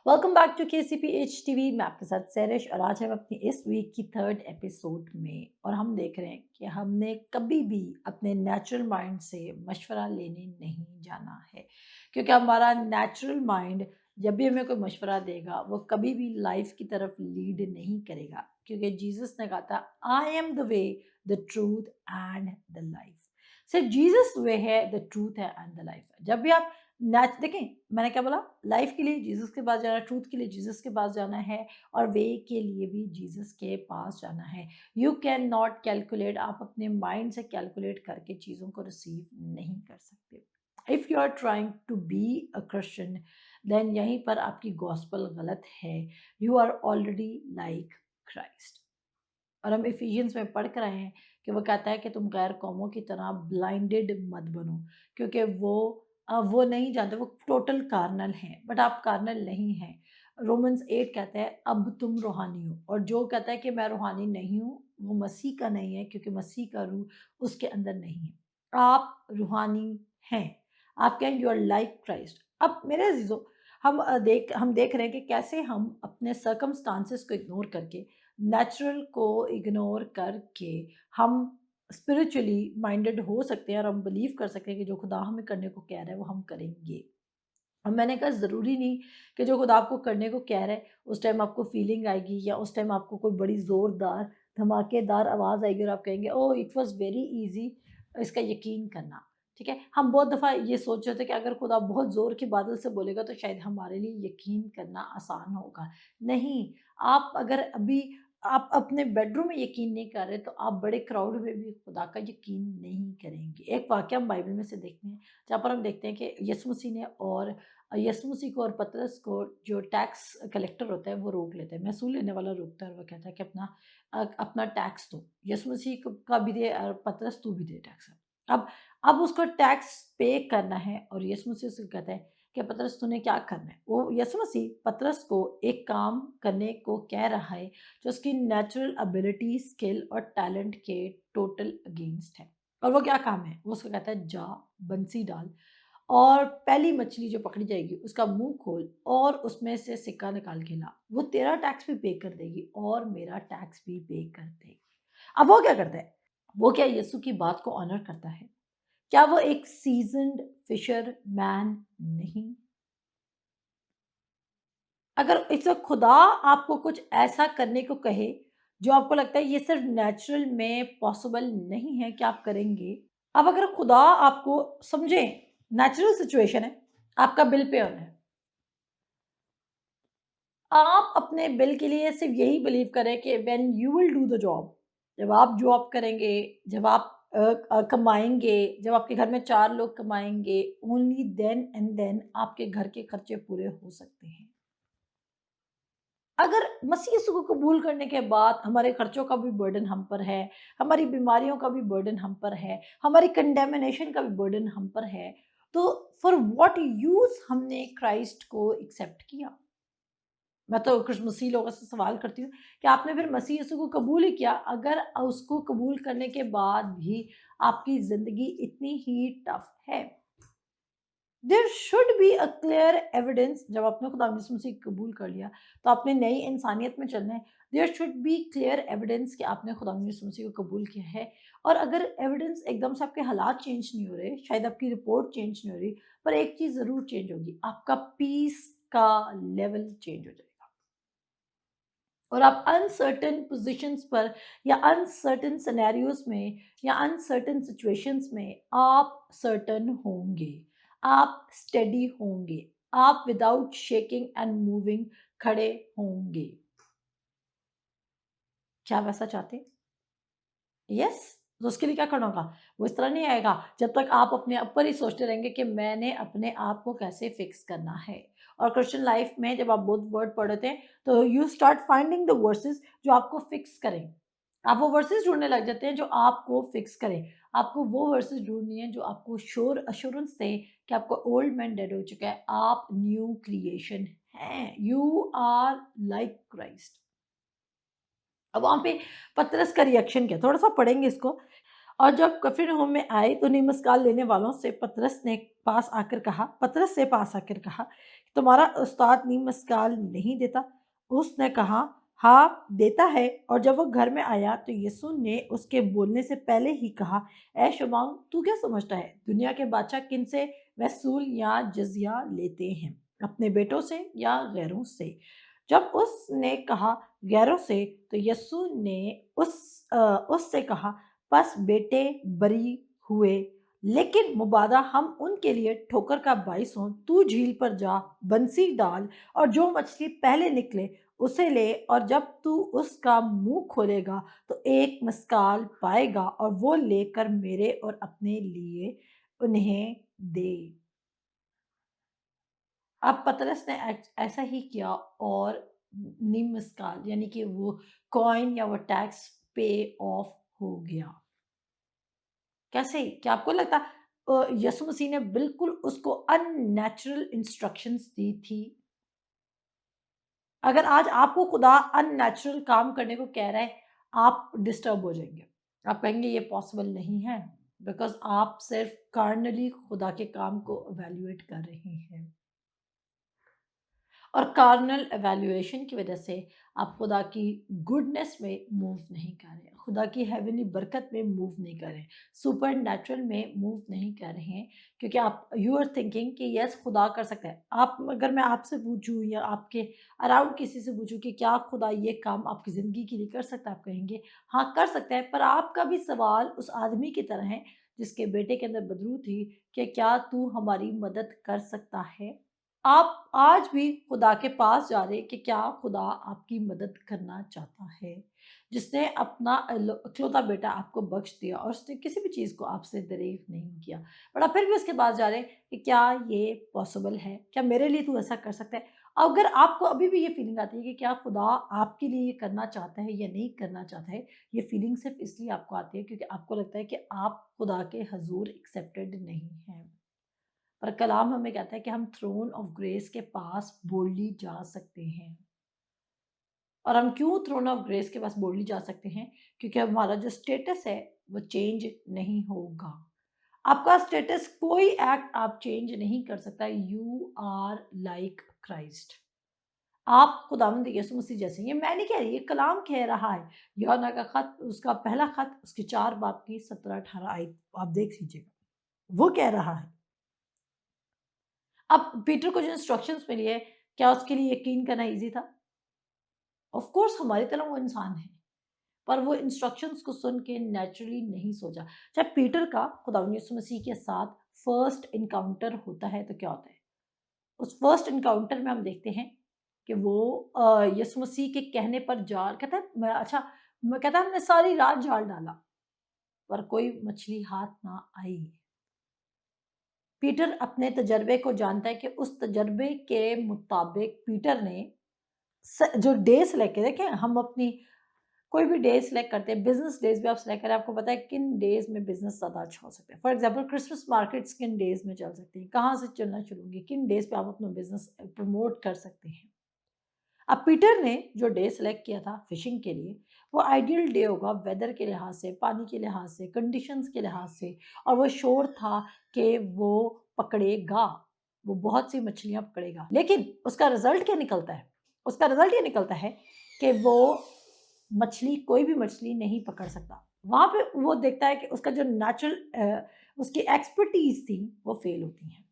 Welcome back to KCPH TV. मैं आपके साथ सैरिश और आज हम अपनी इस वीक की थर्ड एपिसोड में और हम देख रहे हैं कि हमने कभी भी अपने नेचुरल माइंड से मशवरा लेने नहीं जाना है, क्योंकि हमारा नेचुरल माइंड जब भी हमें कोई मशवरा देगा वो कभी भी लाइफ की तरफ लीड नहीं करेगा, क्योंकि जीसस ने कहा था I am the way, the truth and the life. सिर्फ जीसस वे है, द ट्रूथ है एंड द लाइफ है। जब भी आप देखें, मैंने क्या बोला, लाइफ के लिए जीसस के पास जाना है, ट्रूथ के लिए जीसस के पास जाना है और वे के लिए भी जीसस के पास जाना है। यू कैन नॉट कैलकुलेट, आप अपने माइंड से कैलकुलेट करके चीज़ों को रिसीव नहीं कर सकते। If you are trying to be a Christian then यहीं पर आपकी गॉस्पल गलत है। You are already like Christ. और हम इफिशियंस में पढ़ कर रहे हैं कि वो कहता है कि तुम गैर कौमों की तरह ब्लाइंडेड मत बनो, क्योंकि वो नहीं जानते, वो टोटल कार्नल हैं, बट आप कार्नल नहीं हैं। रोमन्स 8 कहता है अब तुम रूहानी हो, और जो कहता है कि मैं रूहानी नहीं हूँ वो मसीह का नहीं है, क्योंकि मसीह का रूह उसके अंदर नहीं है। आप रूहानी हैं, आप कहें यू आर लाइक क्राइस्ट। अब मेरे अजीजों, हम देख रहे हैं कि कैसे हम अपने सर्कमस्टांसेस को इग्नोर करके, नेचुरल को इग्नोर करके हम स्पिरिचुअली माइंडेड हो सकते हैं और हम बिलीव कर सकते हैं कि जो खुदा हमें करने को कह रहा है वो हम करेंगे। और मैंने कहा ज़रूरी नहीं कि जो खुदा आपको करने को कह रहा है उस टाइम आपको फीलिंग आएगी या उस टाइम आपको कोई बड़ी ज़ोरदार धमाकेदार आवाज़ आएगी और आप कहेंगे oh it was very easy इसका यकीन करना। ठीक है, हम बहुत दफ़ा ये सोच रहे थे कि अगर खुदा बहुत ज़ोर के बादल से बोलेगा तो शायद हमारे लिए यकीन करना आसान होगा। नहीं, आप अगर अभी आप अपने बेडरूम में यकीन नहीं कर रहे तो आप बड़े क्राउड में भी खुदा का यकीन नहीं करेंगे। एक वाक़या हम बाइबल में से देखते हैं, जहाँ पर हम देखते हैं कि यीशु मसीह ने और यीशु मसीह को और पतरस को जो टैक्स कलेक्टर होता है वो रोक लेता है, महसूल लेने वाला रोकता है और वो कहता है कि अपना टैक्स दो। यीशु मसीह का भी दे और पतरस तू भी दे टैक्स। अब अब उसको टैक्स पे करना है और यीशु मसीह से कहता है कि पतरस तूने क्या करना है। वो यीशु मसीह पतरस को एक काम करने को कह रहा है जो उसकी नेचुरल एबिलिटी, स्किल और टैलेंट के टोटल अगेंस्ट है। और वो क्या काम है? वो उसको कहता है जा बंसी डाल और पहली मछली जो पकड़ी जाएगी उसका मुंह खोल और उसमें से सिक्का निकाल के ला। वो तेरा टैक्स भी पे कर देगी और मेरा टैक्स भी पे कर देगी। अब वो क्या करता है? वो क्या यीशु की बात को ऑनर करता है? क्या वो एक सीजन्ड फिशर मैन नहीं? अगर इस वक्त खुदा आपको कुछ ऐसा करने को कहे जो आपको लगता है ये सिर्फ नेचुरल में पॉसिबल नहीं है कि आप करेंगे। अब अगर खुदा आपको, समझे, नेचुरल सिचुएशन है, आपका बिल पे होना है, आप अपने बिल के लिए सिर्फ यही बिलीव करें कि when you will do the job, जब आप जॉब करेंगे, जब आप कमाएंगे, जब आपके घर में 4 लोग कमाएंगे, ओनली देन एंड देन आपके घर के खर्चे पूरे हो सकते हैं। अगर मसीह यीशु को कबूल करने के बाद हमारे खर्चों का भी बर्डन हम पर है, हमारी बीमारियों का भी बर्डन हम पर है, हमारी कंडेमिनेशन का भी बर्डन हम पर है, तो फॉर व्हाट यूज़ हमने क्राइस्ट को एक्सेप्ट किया? मैं तो कुछ मसीह लोगों से सवाल करती हूँ कि आपने फिर मसीह यीशु को कबूल ही किया, अगर उसको कबूल करने के बाद भी आपकी ज़िंदगी इतनी ही टफ है। There should be a clear evidence. जब आपने खुदा यीशु मसीह को कबूल कर लिया तो आपने नई इंसानियत में चलना है। There should be clear evidence कि आपने खुदा यीशु मसीह को कबूल किया है। और अगर एविडेंस एकदम से आपके हालात चेंज नहीं हो रहे, शायद आपकी रिपोर्ट चेंज नहीं हो रही, पर एक चीज़ ज़रूर चेंज होगी, आपका पीस का लेवल चेंज हो जाएगा और आप अनसर्टेन पोजीशंस पर या अनसर्टेन सिनेरियोज में या अनसर्टेन सिचुएशंस में आप सर्टन होंगे, आप स्टेडी होंगे, आप विदाउट शेकिंग एंड मूविंग खड़े होंगे। क्या वैसा चाहते हैं? यस। तो उसके लिए क्या करना होगा? वो इस तरह नहीं आएगा जब तक आप अपने ऊपर ही सोचते रहेंगे कि मैंने अपने आप को कैसे फिक्स करना है। और क्रिश्चियन लाइफ में जब आप बोथ वर्ड पढ़ते हैं तो you start finding the versus जो आपको फिक्स करें। आप वो वर्सेस ढूंढने लग जाते हैं जो आपको फिक्स करें। आपको वो वर्सेस ढूंढनी है जो आपको श्योर अश्योरेंस दे कि आपका ओल्ड मैन डेड हो चुका है, आप न्यू क्रिएशन हैं, यू आर लाइक क्राइस्ट। अब वहां पे पतरस का रिएक्शन क्या, थोड़ा सा पढ़ेंगे इसको। और जब कफरनहूम में आए तो नमस्कार लेने वालों से पतरस से पास आकर कहा, तुम्हारा उस्ताद नमस्कार नहीं देता? उसने कहा, हाँ देता है। और जब वो घर में आया तो यीशु ने उसके बोलने से पहले ही कहा, ऐ शमौन, तू क्या समझता है, दुनिया के बादशाह किन से महसूल या जजिया लेते हैं, अपने बेटों से या गैरों से? जब उसने कहा गैरों से, तो यीशु ने उससे कहा, बस बेटे बरी हुए, लेकिन मुबादा हम उनके लिए ठोकर का बाइस हों। तू झील पर जा, बंसी डाल और जो मछली पहले निकले उसे ले, और जब तू उसका मुंह खोलेगा तो एक मिसाल पाएगा, और वो लेकर मेरे और अपने लिए उन्हें दे। अब पतरस ने ऐसा ही किया, और निम्न यानी कि वो कॉइन या वो टैक्स पे ऑफ हो गया। कैसे? क्या आपको लगता यीशु मसीह ने बिल्कुल उसको अननेचुरल इंस्ट्रक्शंस दी थी? अगर आज आपको खुदा अननेचुरल काम करने को कह रहा है, आप डिस्टर्ब हो जाएंगे। आप कहेंगे ये पॉसिबल नहीं है, बिकॉज आप सिर्फ कार्नली खुदा के काम को इवेल्युएट कर रहे हैं। और कार्नल एवेल्युएशन की वजह से आप खुदा की गुडनेस में मूव नहीं कर रहे, खुदा की हेवनली बरकत में मूव नहीं कर रहे, सुपर नेचुरल में मूव नहीं कर रहे हैं, क्योंकि आप यू आर थिंकिंग कि यस खुदा कर सकता है। आप अगर मैं आपसे पूछूं या आपके अराउंड किसी से पूछूं कि क्या खुदा ये काम आपकी ज़िंदगी के लिए कर सकता है, आप कहेंगे हाँ कर सकता है। पर आपका भी सवाल उस आदमी की तरह है जिसके बेटे के अंदर बदबू थी कि क्या तू हमारी मदद कर सकता है? आप आज भी खुदा के पास जा रहे कि क्या खुदा आपकी मदद करना चाहता है, जिसने अपना इकलौता बेटा आपको बख्श दिया और उसने किसी भी चीज़ को आपसे दरेक नहीं किया, बट आप फिर भी उसके पास जा रहे कि क्या ये पॉसिबल है, क्या मेरे लिए तू ऐसा कर सकता है? अगर आपको अभी भी ये फीलिंग आती है कि क्या खुदा आपके लिए ये करना चाहता है या नहीं करना चाहता है, ये फीलिंग सिर्फ इसलिए आपको आती है क्योंकि आपको लगता है कि आप खुदा के हजूर एक्सेप्टेड नहीं हैं। पर कलाम हमें कहता है कि हम थ्रोन ऑफ ग्रेस के पास बोल्डली जा सकते हैं। और हम क्यों थ्रोन ऑफ ग्रेस के पास बोल्डली जा सकते हैं? क्योंकि हमारा जो स्टेटस है वो चेंज नहीं होगा। आपका स्टेटस कोई एक्ट आप चेंज नहीं कर सकता। You are like Christ. आप खुदावंद यीशु मसीह जैसे हैं। ये मैं नहीं कह रही, ये कलाम कह रहा है। यूहन्ना का खत, उसका पहला खत, उसके 4 बाब की 17-18 आयत आप देख लीजिएगा। वो कह रहा है। अब पीटर को जो इंस्ट्रक्शंस मिली है, क्या उसके लिए यकीन करना ईज़ी था? ऑफ कोर्स हमारी तरह वो इंसान है, पर वो इंस्ट्रक्शंस को सुन के नेचुरली नहीं सोचा। जब पीटर का खुदावंद यीशु मसीह के साथ फर्स्ट एनकाउंटर होता है तो क्या होता है? उस फर्स्ट एनकाउंटर में हम देखते हैं कि वो यीशु मसीह के कहने पर जाल कहता है मैं कहता है हमने सारी रात जाल डाला, पर कोई मछली हाथ ना आई। पीटर अपने तजर्बे को जानता है कि उस तजर्बे के मुताबिक पीटर ने जो डे सेलेक्ट किए, देखें हम अपनी कोई भी डे सेलेक्ट करते हैं, बिजनेस डेज भी आप सेलेक्ट करें, आपको पता है किन डेज में बिजनेस ज़्यादा अच्छा हो सकता है। फॉर एग्जांपल क्रिसमस मार्केट्स किन डेज में चल सकती हैं, कहाँ से चलना शुरू होंगी, किन डेज पे आप अपना बिजनेस प्रमोट कर सकते हैं। अब पीटर ने जो डे सेलेक्ट किया था फिशिंग के लिए, वो आइडियल डे होगा वेदर के लिहाज से, पानी के लिहाज से, कंडीशंस के लिहाज से, और वो श्योर था कि वो पकड़ेगा, वो बहुत सी मछलियां पकड़ेगा। लेकिन उसका रिजल्ट क्या निकलता है? उसका रिजल्ट ये निकलता है कि वो मछली, कोई भी मछली नहीं पकड़ सकता। वहां पे वो देखता है कि उसका जो नेचुरल उसकी एक्सपर्टीज थी वो फेल होती है।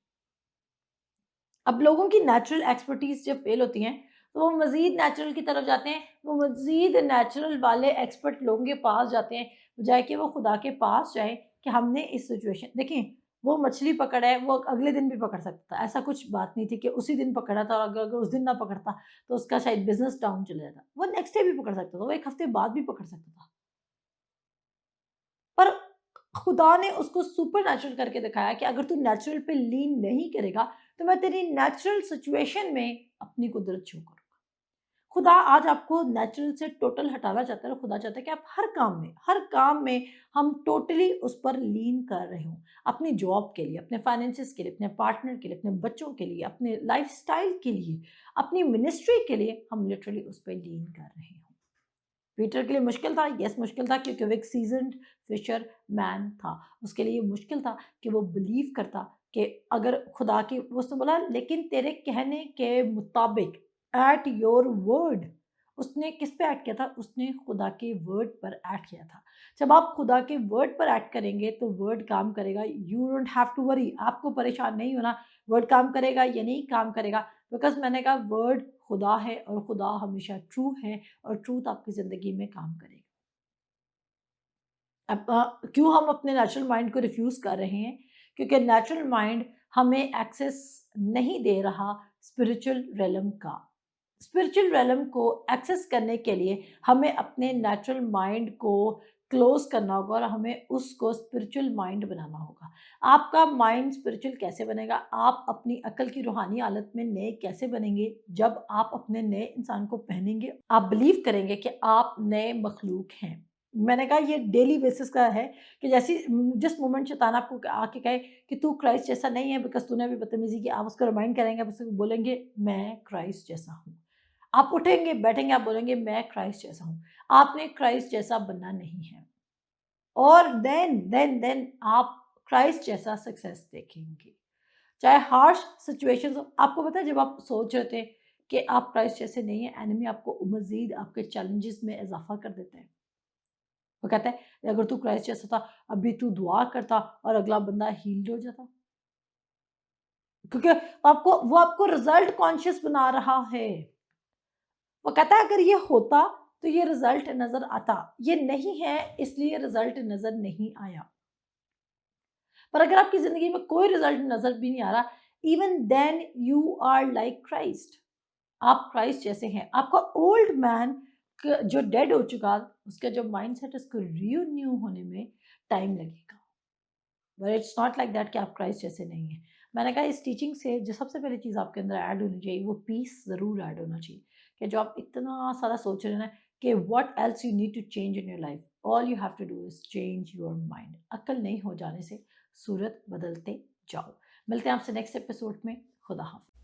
अब लोगों की नेचुरल एक्सपर्टीज जब फेल होती हैं तो वो मजीद नेचुरल की तरफ जाते हैं, वो मजीद नेचुरल वाले एक्सपर्ट लोगों के पास जाते हैं, बजाय कि वो खुदा के पास जाए कि हमने इस सिचुएशन देखें। वो मछली पकड़ा है, वो अगले दिन भी पकड़ सकता था, ऐसा कुछ बात नहीं थी कि उसी दिन पकड़ा था, और अगर उस दिन ना पकड़ता तो उसका शायद बिजनेस डाउन चला जाता। वो नेक्स्ट डे भी पकड़ सकता था, वो एक हफ्ते बाद भी पकड़ सकता था। पर खुदा ने उसको सुपर नेचुरल करके दिखाया कि अगर तू नेचुरल पे लीन नहीं करेगा तो मैं तेरी नेचुरल सिचुएशन में अपनी कुदरत शो करूंगा। खुदा आज आपको नेचुरल से टोटल हटाना चाहता है, और खुदा चाहता है कि आप हर काम में हम टोटली उस पर लीन कर रहे हों। अपनी जॉब के लिए, अपने फाइनेंसिस के लिए, अपने पार्टनर के लिए, अपने बच्चों के लिए, अपने लाइफस्टाइल के लिए, अपनी मिनिस्ट्री के लिए हम लिटरली उस पर लीन कर रहे हों। पीटर के लिए मुश्किल था, यस मुश्किल था, क्योंकि वो एक सीज़न्ड फिशरमैन था। उसके लिए ये मुश्किल था कि वो बिलीव करता कि अगर खुदा की, उसने बोला लेकिन तेरे कहने के मुताबिक, एट योर वर्ड। उसने किस पे ऐड किया था? उसने खुदा के वर्ड पर ऐड किया था। जब आप खुदा के वर्ड पर ऐड करेंगे तो वर्ड काम करेगा। You don't have to worry, आपको परेशान नहीं होना वर्ड काम करेगा या नहीं काम करेगा, बिकॉज़ मैंने कहा वर्ड खुदा है और खुदा हमेशा ट्रू है और ट्रूथ आपकी ज़िंदगी में काम करेगा। अब क्यों हम अपने नेचुरल माइंड को रिफ्यूज़ कर रहे हैं? क्योंकि नेचुरल माइंड हमें एक्सेस नहीं दे रहा स्पिरिचुअल रियलम का। स्पिरिचुअल रियलम को एक्सेस करने के लिए हमें अपने नेचुरल माइंड को क्लोज़ करना होगा और हमें उसको स्पिरिचुअल माइंड बनाना होगा। आपका माइंड स्पिरिचुअल कैसे बनेगा? आप अपनी अक्ल की रूहानी हालत में नए कैसे बनेंगे? जब आप अपने नए इंसान को पहनेंगे, आप बिलीव करेंगे कि आप नए मखलूक हैं। मैंने कहा ये डेली बेसिस का है कि जैसे जिस मोमेंट शैतान आपको आके कहे कि तू क्राइस्ट जैसा नहीं है बिकॉज़ तूने अभी बदतमीज़ी की, आप उसको रिमाइंड करेंगे, आप उसको बोलेंगे मैं क्राइस्ट जैसा हूँ। आप उठेंगे, बैठेंगे, आप बोलेंगे मैं क्राइस्ट जैसा हूँ। आपने क्राइस्ट जैसा बनना नहीं है और देन आप क्राइस्ट जैसा सक्सेस देखेंगे। चाहे हार्श सिचुएशंस हो, आपको पता है जब आप सोच रहे थे कि आप क्राइस्ट जैसे नहीं हैं, एनिमी आपको मज़ीद आपके चैलेंजेस में इज़ाफ़ा कर देते हैं। वो कहता है अगर तू क्राइस्ट जैसा था, अभी तू दुआ करता और अगला बंदा हील्ड हो जाता। क्योंकि वो आपको रिज़ल्ट कॉन्शियस बना रहा है। वो कहता है अगर ये होता तो ये रिज़ल्ट नज़र आता। ये नहीं है इसलिए रिज़ल्ट नज़र नहीं आया। पर अगर आपकी ज़िंदगी में कोई रिज़ल्ट नज़र भी नहीं आ रहा, even then you are like Christ. आप क्राइस्ट जैसे हैं। आपका ओल्ड मैन जो डेड हो चुका, उसका जो माइंडसेट है उसको रिन्यू होने में टाइम लगेगा। But it's not like that कि आप क्राइस्ट जैसे नहीं हैं। मैंने कहा इस टीचिंग से जो सबसे पहली चीज़ आपके अंदर ऐड होनी चाहिए वो पीस ज़रूर ऐड होना चाहिए कि जो आप इतना सारा सोच रहे हैं ना कि what else you need to change in your life, all you have to do is change your mind. अक्ल नहीं हो जाने से सूरत बदलते जाओ। मिलते हैं आपसे नेक्स्ट एपिसोड में। खुदा हाफ़िज़।